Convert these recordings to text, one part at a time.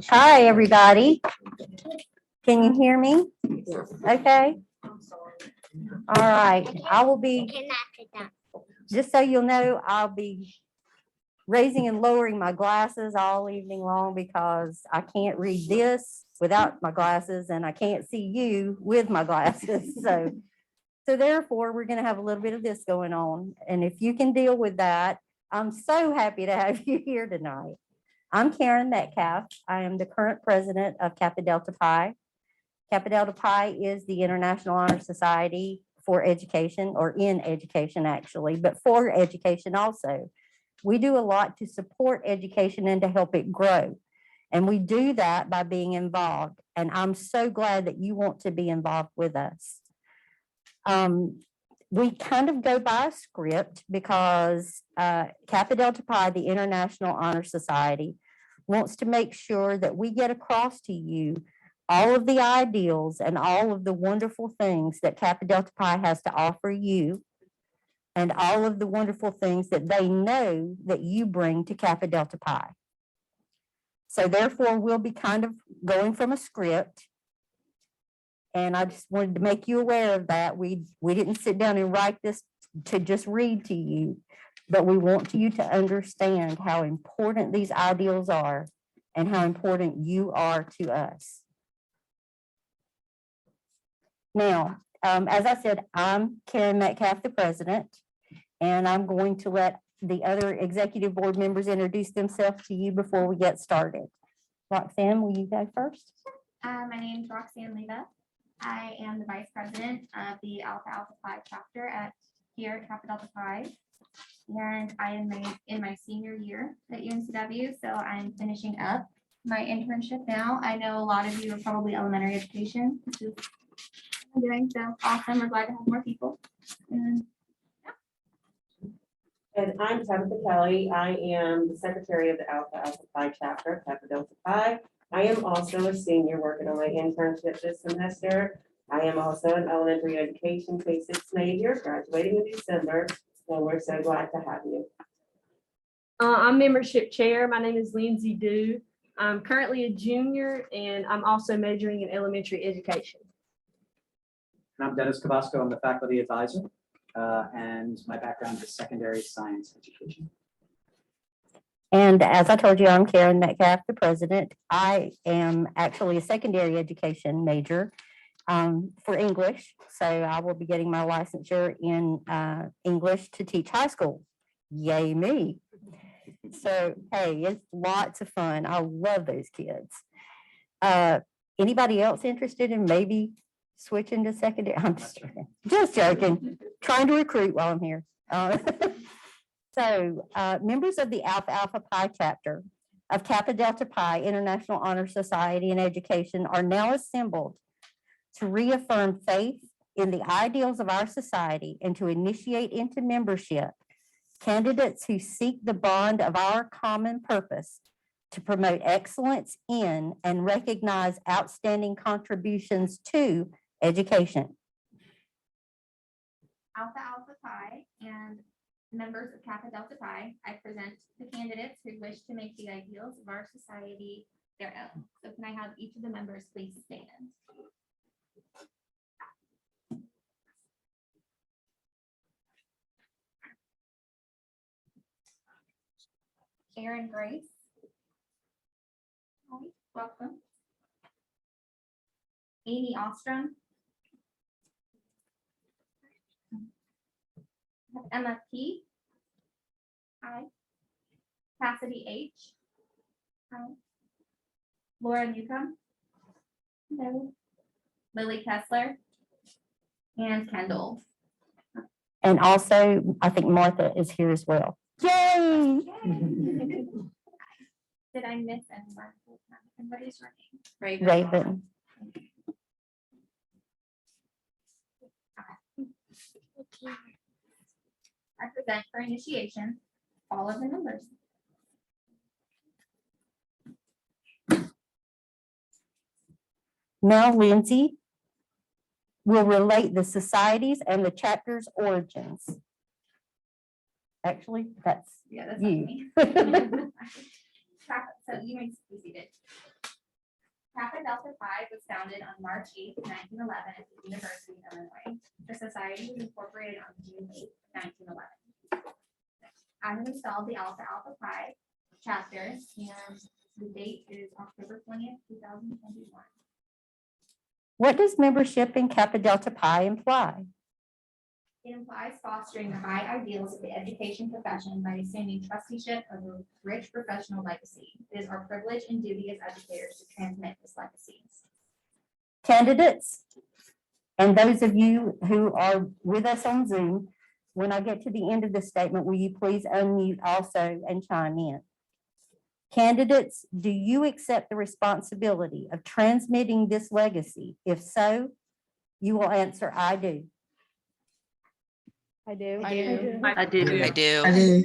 Hi, everybody. Can you hear me? Okay. All right. I will be, just so you'll know, I'll be raising and lowering my glasses all evening long because I can't read this without my glasses and I can't see you with my glasses. So therefore, we're going to have a little bit of this going on. And if you can deal with that, I'm so happy to have you here tonight. I'm Karen Metcalf. I am the current president of Kappa Delta Pi. Kappa Delta Pi is the International Honor Society for Education, or in education actually, but for education also. We do a lot to support education and to help it grow. And we do that by being involved. And I'm so glad that you want to be involved with us. We kind of go by a script because Kappa Delta Pi, the International Honor Society, wants to make sure that we get across to you all of the ideals and all of the wonderful things that Kappa Delta Pi has to offer you, and all of the wonderful things that they know that you bring to Kappa Delta Pi. So therefore, we'll be kind of going from a script. And I just wanted to make you aware of that. We didn't sit down and write this to just read to you, but we want you to understand how important these ideals are and how important you are to us. Now, as I said, I'm Karen Metcalf, the president, and I'm going to let the other executive board members introduce themselves to you before we get started. Roxanne, will you go first? My name is Roxanne Leva. I am the vice president of the Alpha Alpha Phi chapter here at Kappa Delta Pi, and I am in my senior year at UNCW, so I'm finishing up my internship now. I know a lot of you are probably elementary education, which is what I'm doing, so awesome. We're glad to have more people. And I'm Tabitha Kelly. I am the secretary of the Alpha Alpha Phi chapter, Kappa Delta Pi. I am also a senior working on my internship this semester. I am also an elementary education K-6 major, graduating in December, and we're so glad to have you. I'm membership chair. My name is Lindsay Dew. I'm currently a junior, and I'm also majoring in elementary education. And I'm Dennis Cabasco. I'm the faculty advisor, and my background is secondary science education. And as I told you, I'm Karen Metcalf, the president. I am actually a secondary education major for English. So I will be getting my licensure in English to teach high school. Yay me. So, hey, it's lots of fun. I love those kids. Anybody else interested in maybe switching to secondary? I'm just joking. Trying to recruit while I'm here. So members of the Alpha Alpha Pi chapter of Kappa Delta Pi International Honor Society in Education are now assembled to reaffirm faith in the ideals of our society and to initiate into membership candidates who seek the bond of our common purpose to promote excellence in and recognize outstanding contributions to education. Alpha Alpha Phi and members of Kappa Delta Pi, I present the candidates who wish to make the ideals of our society their own. So can I have each of the members please stand? Aaron Grace. All right, welcome. Amy Ostrom. Emma P. Hi. Cassidy H. Hi. Laura Newcomb. Hello. Lily Kessler. And Kendall. And also, I think Martha is here as well. Yay! Did I miss anyone? What is your name? Raven. I present for initiation all of the members. Now Lindsay will relate the societies and the chapter's origins. Actually, that's Yeah, that's you. me. So you may be seated. Kappa Delta Phi was founded on March 8th, 1911 at the University of Illinois. The society was incorporated on June 8th, 1911. I have installed the Alpha Alpha Phi chapter, and the date is October 20th, 2021. What does membership in Kappa Delta Pi imply? It implies fostering the high ideals of the education profession by assuming trusteeship of a rich professional legacy. It is our privilege and duty as educators to transmit this legacy. Candidates, and those of you who are with us on Zoom, when I get to the end of the statement, will you please unmute also and chime in? Candidates, do you accept the responsibility of transmitting this legacy? If so, you will answer, I do. I do. I do. I do. I do. I do.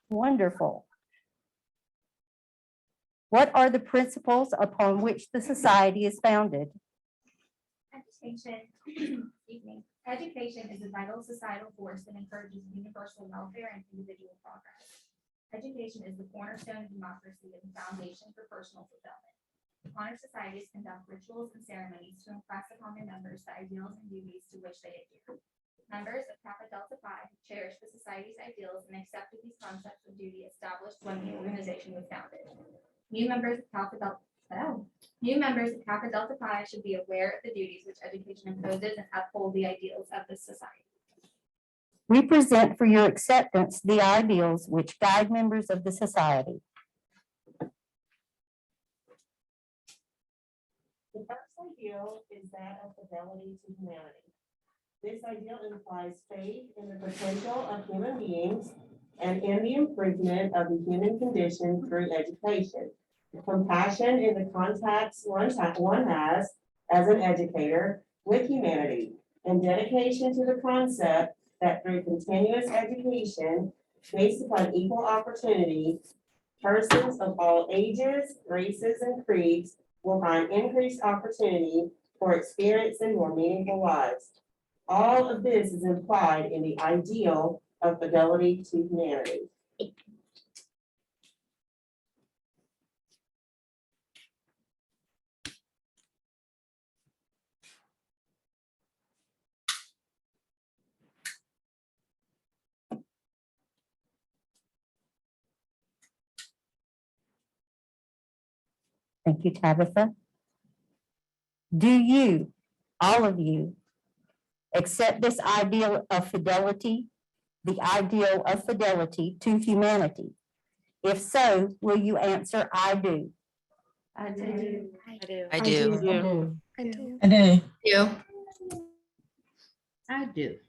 Wonderful. What are the principles upon which the society is founded? Education, excuse me. Education is a vital societal force that encourages universal welfare and individual progress. Education is the cornerstone of democracy and the foundation for personal fulfillment. Honor societies conduct rituals and ceremonies to impress upon their members the ideals and duties to which they adhere. Members of Kappa Delta Phi have cherished the society's ideals and accepted these concepts of duty established when the organization was founded. New members of Kappa Delta Phi should be aware of the duties which education imposes and uphold the ideals of this society. We present for your acceptance the ideals which guide members of the society. The first ideal is that of fidelity to humanity. This ideal implies faith in the potential of human beings and in the improvement of the human condition through education. Compassion in the contacts one has as an educator with humanity, and dedication to the concept that through continuous education based upon equal opportunity, persons of all ages, races, and creeds will find increased opportunity for experiencing more meaningful lives. All of this is implied in the ideal of fidelity to humanity. Thank you, Tabitha. Do you, all of you, accept this ideal of fidelity, the ideal of fidelity to humanity? If so, will you answer, I do? I do. I do. I do. Do. I do.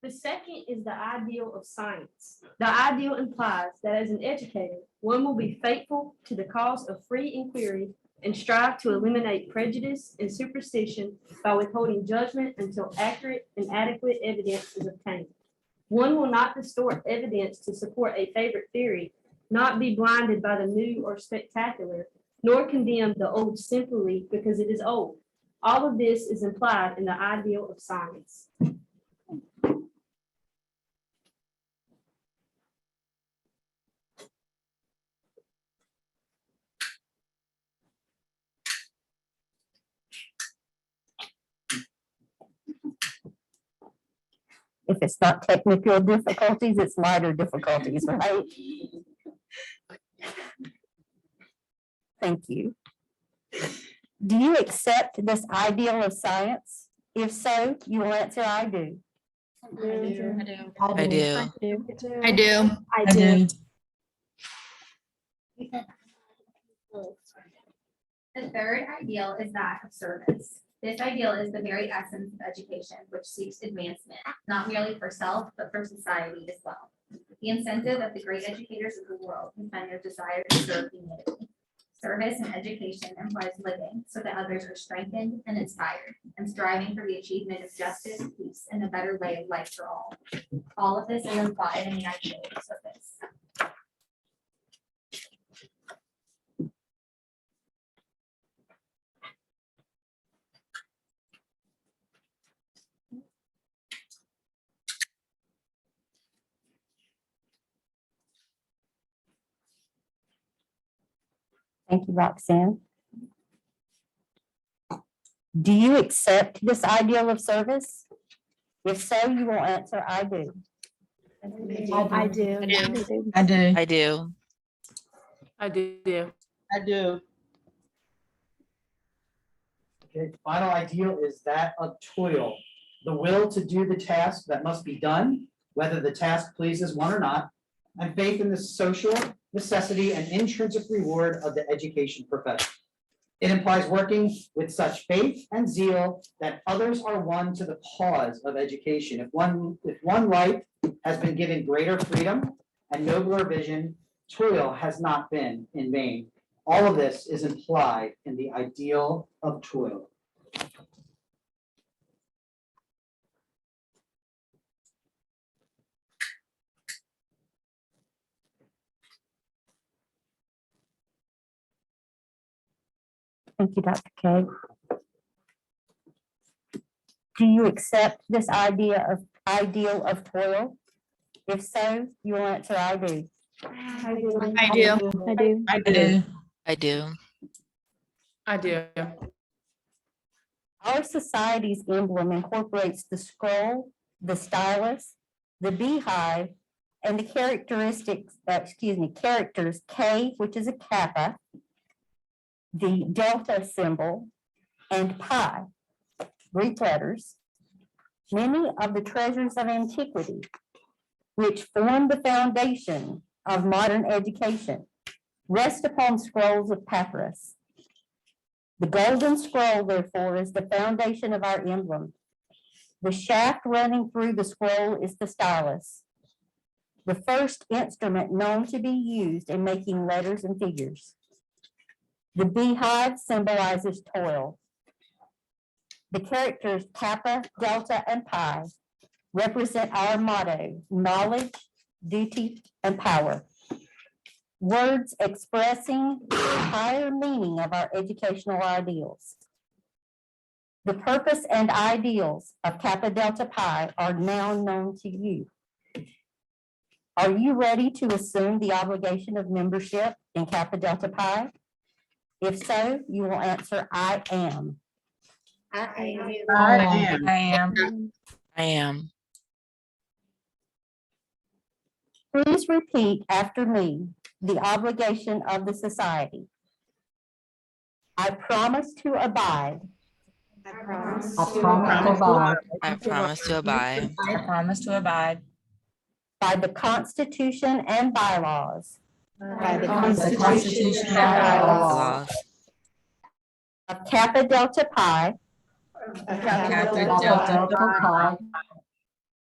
The second is the ideal of science. The ideal implies that as an educator, one will be faithful to the cause of free inquiry and strive to eliminate prejudice and superstition by withholding judgment until accurate and adequate evidence is obtained. One will not distort evidence to support a favorite theory, not be blinded by the new or spectacular, nor condemn the old simply because it is old. All of this is implied in the ideal of science. If it's not technical difficulties, it's lighter difficulties, right? Thank you. Do you accept this ideal of science? If so, you will answer, I do. I do. I do. I do. I do. The third ideal is that of service. This ideal is the very essence of education, which seeks advancement, not merely for self, but for society as well. The incentive of the great educators of the world has been their desire to serve humanity. Service and education implies living so that others are strengthened and inspired, and striving for the achievement of justice, peace, and a better way of life for all. All of this is implied in the ideal of service. Thank you, Roxanne. Do you accept this ideal of service? If so, you will answer, I do. I do. I do. I do. I do. I do. I do. Okay, final ideal is that of toil, the will to do the task that must be done, whether the task pleases one or not, and faith in the social necessity and intrinsic reward of the education profession. It implies working with such faith and zeal that others are won to the cause of education. If one life has been given greater freedom and nobler vision, toil has not been in vain. All of this is implied in the ideal of toil. Thank you, Dr. K. Do you accept this ideal of toil? If so, you will answer, I do. I do. I do. I do. I do. I do. Our society's emblem incorporates the scroll, the stylus, the beehive, and the characters K, which is a kappa, the delta symbol, and pi, Greek letters. Many of the treasures of antiquity, which form the foundation of modern education, rest upon scrolls of papyrus. The golden scroll, therefore, is the foundation of our emblem. The shaft running through the scroll is the stylus, the first instrument known to be used in making letters and figures. The beehive symbolizes toil. The characters Kappa, Delta, and Pi represent our motto: knowledge, duty, and power. Words expressing the higher meaning of our educational ideals. The purpose and ideals of Kappa Delta Pi are now known to you. Are you ready to assume the obligation of membership in Kappa Delta Pi? If so, you will answer, I am. I am. I am. Please repeat after me the obligation of the society. I promise to abide I promise to abide I promise to abide by the Constitution and bylaws by the Constitution and by the bylaws laws of Kappa Delta Pi of Kappa Delta Pi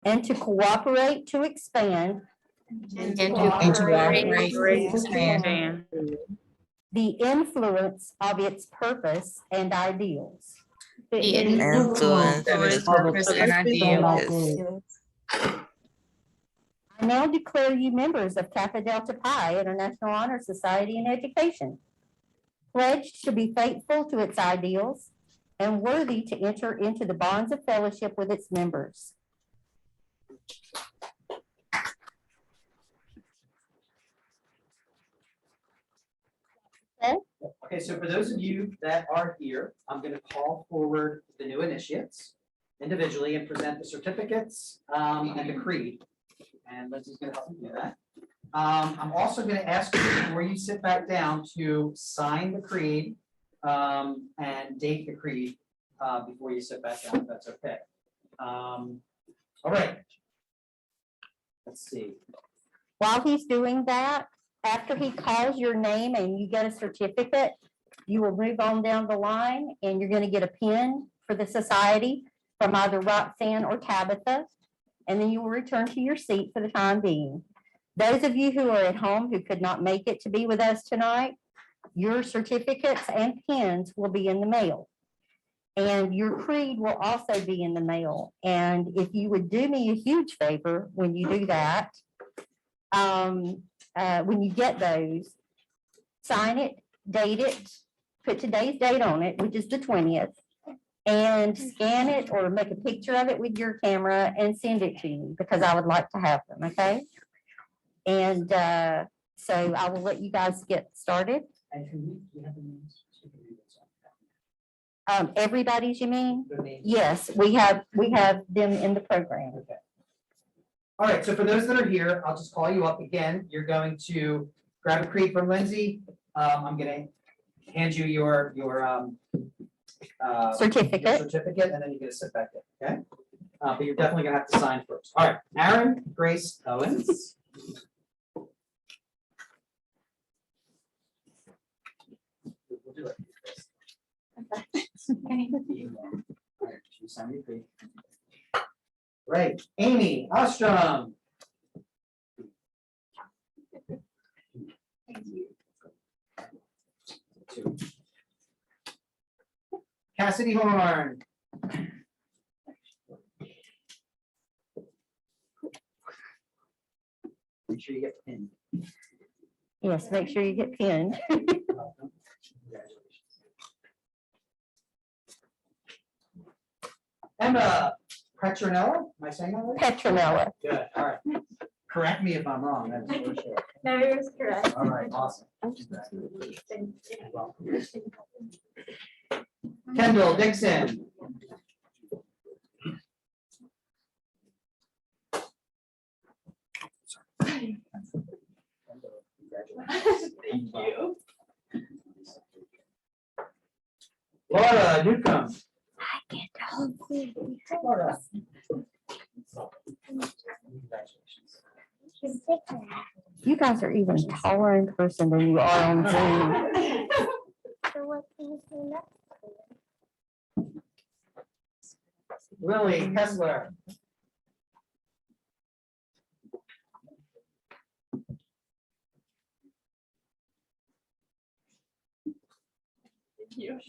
and to cooperate to expand and to cooperate to expand the influence of its purpose and ideals. the influence of its purpose and ideals. I now declare you members of Kappa Delta Pi International Honor Society in Education, pledged to be faithful to its ideals and worthy to enter into the bonds of fellowship with its members. Okay, so for those of you that are here, I'm going to call forward the new initiates individually and present the certificates and the creed. And Lizzie's going to help me do that. I'm also going to ask you, before you sit back down, to sign the creed and date the creed before you sit back down, if that's okay. All right. Let's see. While he's doing that, after he calls your name and you get a certificate, you will move on down the line and you're going to get a pin for the society from either Roxanne or Tabitha. And then you will return to your seat for the time being. Those of you who are at home who could not make it to be with us tonight, your certificates and pins will be in the mail. And your creed will also be in the mail. And if you would do me a huge favor when you do that, when you get those, sign it, date it, put today's date on it, which is the 20th, and scan it or make a picture of it with your camera and send it to me because I would like to have them, okay? And so I will let you guys get started. And can we have the names? Everybody's, you mean? The names. Yes, we have them in the program. Okay. All right, so for those that are here, I'll just call you up again. You're going to grab a creed from Lindsay. I'm gonna hand you your Certificate. certificate, and then you're gonna sit back there, okay? But you're definitely gonna have to sign first. All right, Aaron Grace Owens. We'll do it. All right, you sign your creed. Right, Amy Ostrom. Cassidy Horn. Make sure you get pinned. Yes, make sure you get pinned. Congratulations. Emma Petronella, am I saying that right? Petronella. Good, all right. Correct me if I'm wrong, that's for sure. No, you're correct. All right, awesome. Kendall Dixon. Thank you. Laura Newcomb. Laura. Congratulations. You guys are even taller in person than you are on Zoom. Lily Kessler. Thank you.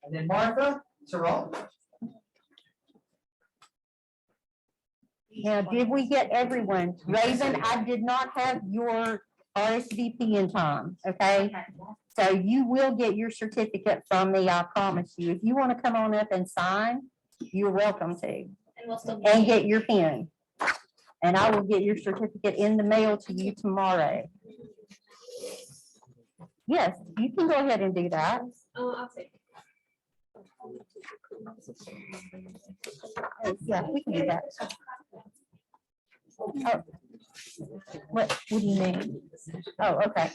And then Martha Terrell. Now, did we get everyone? Raven, I did not have your RSVP in time, okay? So you will get your certificate from me, I promise you. If you want to come on up and sign, you're welcome to. And we'll still. And get your pen. And I will get your certificate in the mail to you tomorrow. Yes, you can go ahead and do that. I'll take it. Yeah, we can do that. Oh. What do you mean? Oh, okay.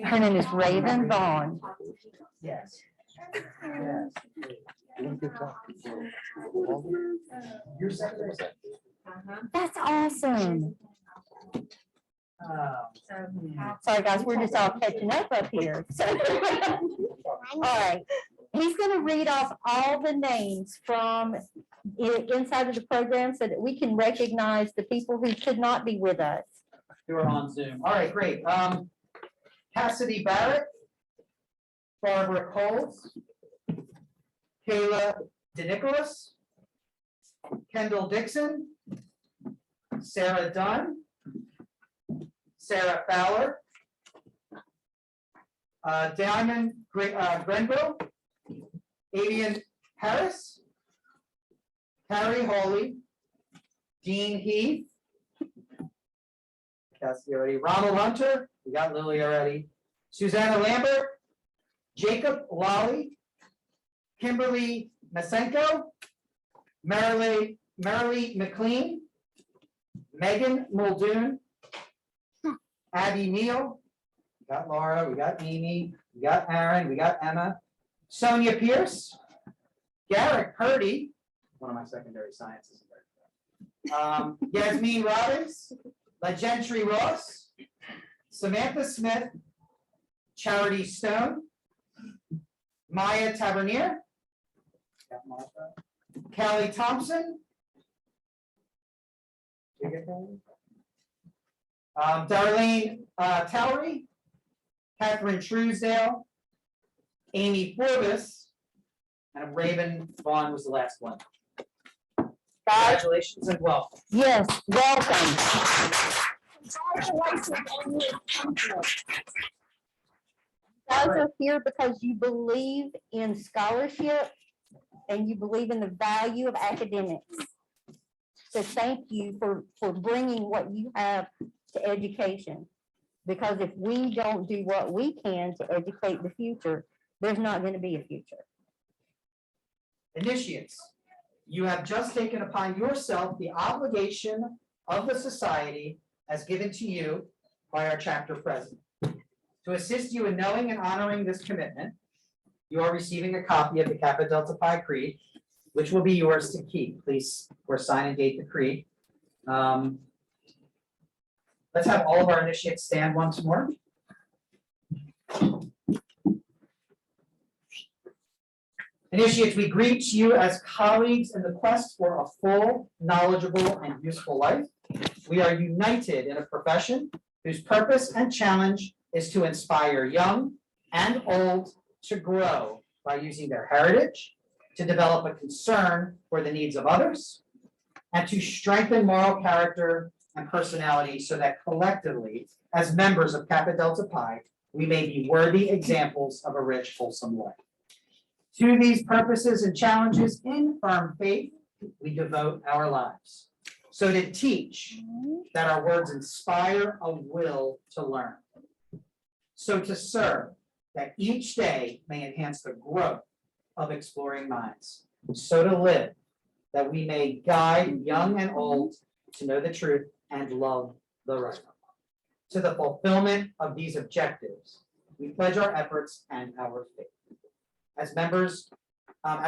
Her name is Raven Vaughn. Yes. Yes. You're secretary. That's awesome. Sorry, guys, we're just all catching up here. So- All right, he's gonna read off all the names from inside of the program so that we can recognize the people who could not be with us. You are on Zoom. All right, great. Cassidy Barrett, Barbara Coles, Kayla DeNicholas, Kendall Dixon, Sarah Dunn, Sarah Fowler, Diamond Grenville, Avian Harris, Harry Hawley, Dean Heath, Cassie already, Ronald Hunter, we got Lily already, Susanna Lambert, Jacob Lally, Kimberly Masenko, Marilee McLean, Megan Muldoon, Abby Neal, we got Laura, we got Amy, we got Aaron, we got Emma, Sonia Pierce, Garrett Purdy, one of my secondary sciences. Yasmin Robbins, LaGentry Ross, Samantha Smith, Charity Stone, Maya Tavernier, got Martha, Callie Thompson, Darlene Towery, Catherine Truesdale, Amy Forbes, and Raven Vaughn was the last one. Congratulations and welcome. Yes, welcome. guys are here because you believe in scholarship and you believe in the value of academics. So thank you for bringing what you have to education. Because if we don't do what we can to educate the future, there's not going to be a future. Initiates, you have just taken upon yourself the obligation of the society as given to you by our chapter president. To assist you in knowing and honoring this commitment, you are receiving a copy of the Kappa Delta Pi Creed, which will be yours to keep. Please, or sign and date the creed. Let's have all of our initiates stand once more. Initiates, we greet you as colleagues in the quest for a full, knowledgeable, and useful life. We are united in a profession whose purpose and challenge is to inspire young and old to grow by using their heritage, to develop a concern for the needs of others, and to strengthen moral character and personality so that collectively, as members of Kappa Delta Pi, we may be worthy examples of a rich, wholesome life. To these purposes and challenges in firm faith, we devote our lives. So to teach that our words inspire a will to learn. So to serve that each day may enhance the growth of exploring minds. So to live that we may guide young and old to know the truth and love the right. To the fulfillment of these objectives, we pledge our efforts and our faith. As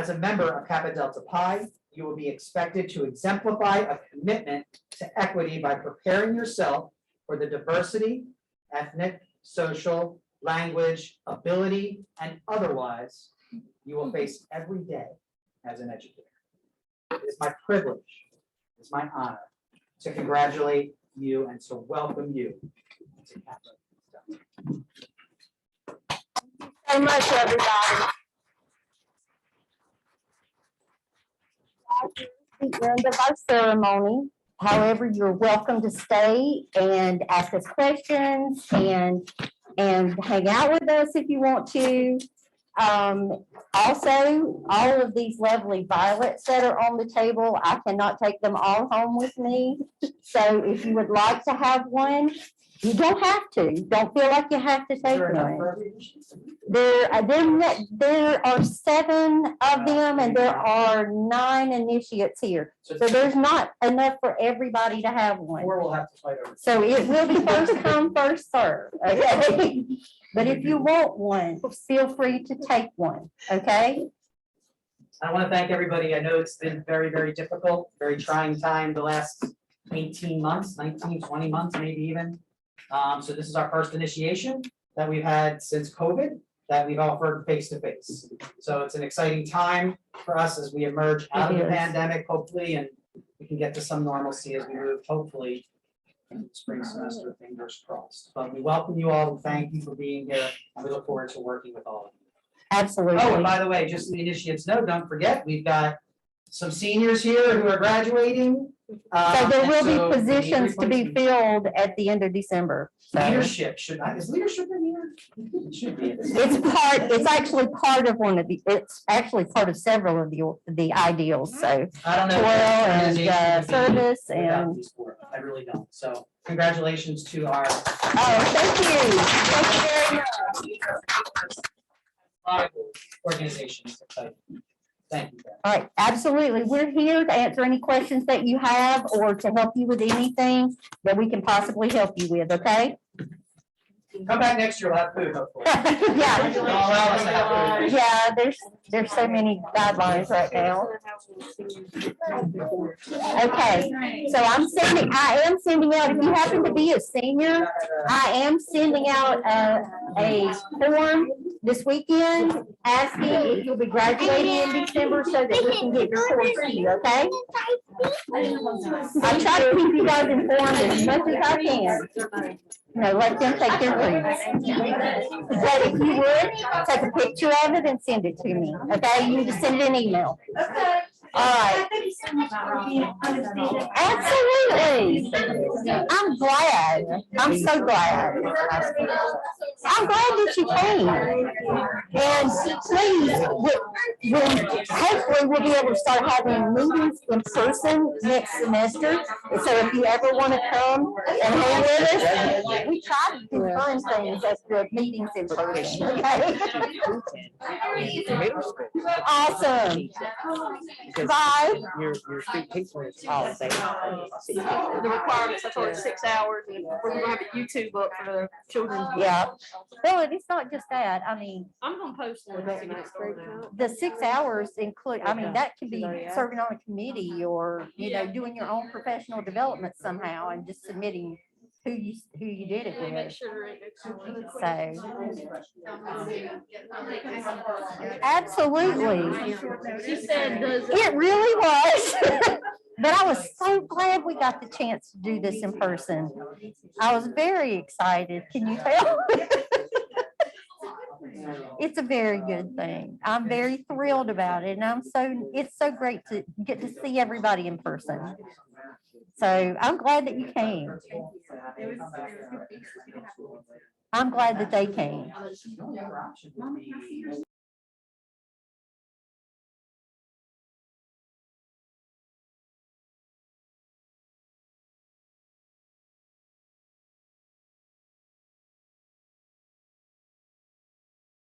a member of Kappa Delta Pi, you will be expected to exemplify a commitment to equity by preparing yourself for the diversity, ethnic, social, language, ability, and otherwise you will face every day as an educator. It is my privilege, it is my honor to congratulate you and to welcome you to Kappa. So much, everybody. At the end of our ceremony, however, you're welcome to stay and ask us questions and hang out with us if you want to. Also, all of these lovely violets that are on the table, I cannot take them all home with me. So if you would like to have one, you don't have to. Don't feel like you have to take one. There are 7 of them and there are 9 initiates here. So there's not enough for everybody to have one. Or we'll have to fight over. So it will be first come, first serve, okay? But if you want one, feel free to take one, okay? I want to thank everybody. I know it's been very, very difficult, very trying time the last 18 months, 19, 20 months, maybe even. So this is our first initiation that we've had since COVID that we've offered face-to-face. So it's an exciting time for us as we emerge out of the pandemic, hopefully, and we can get to some normalcy as we move, hopefully, in the spring semester, fingers crossed. But we welcome you all and thank you for being here, and we look forward to working with all of you. Absolutely. Oh, and by the way, just so the initiates know, don't forget, we've got some seniors here who are graduating. So there will and so be we need positions to be replacement. filled at the end of December. So Leadership is leadership in here? It should be. it's actually part of it's actually part of several of the ideals, so. I don't know. Toil and, Organization would be service without and- these four. I really don't. So congratulations to our Oh, thank you. Thank you very much. organizations. Thank you. All right, absolutely. We're here to answer any questions that you have or to help you with anything that we can possibly help you with, okay? Come back next year, we'll have food, hopefully. Yeah. Don't allow us to have food. Yeah, there's so many guidelines right now. Okay, so I am sending out, if you happen to be a senior, I am sending out a form this weekend asking if you'll be graduating in December so that we can get your course to you, okay? I try to keep you guys informed as much as I can. Let them take their leads. But if you would, take a picture of it and send it to me, okay? You can just send an email. All right. Absolutely. I'm glad. I'm so glad. I'm glad that you came. And please, hopefully we'll be able to start having meetings in person next semester. So if you ever want to come and hang with us, we try to do fun things at the meetings in person, okay? Awesome. Bye. Your street teacher is all the same. The requirements, I told her 6 hours, and we're gonna have a YouTube up for the children. Yeah. Well, and it's not just that. I mean, I'm gonna post it. the 6 hours include, I mean, that could be serving on a committee or, you know, doing your own professional development somehow and just submitting who you did it with. So. Absolutely. She said, does It really was. But I was so glad we got the chance to do this in person. I was very excited. Can you tell? It's a very good thing. I'm very thrilled about it. And it's so great to get to see everybody in person. So I'm glad that you came. I'm glad that they came.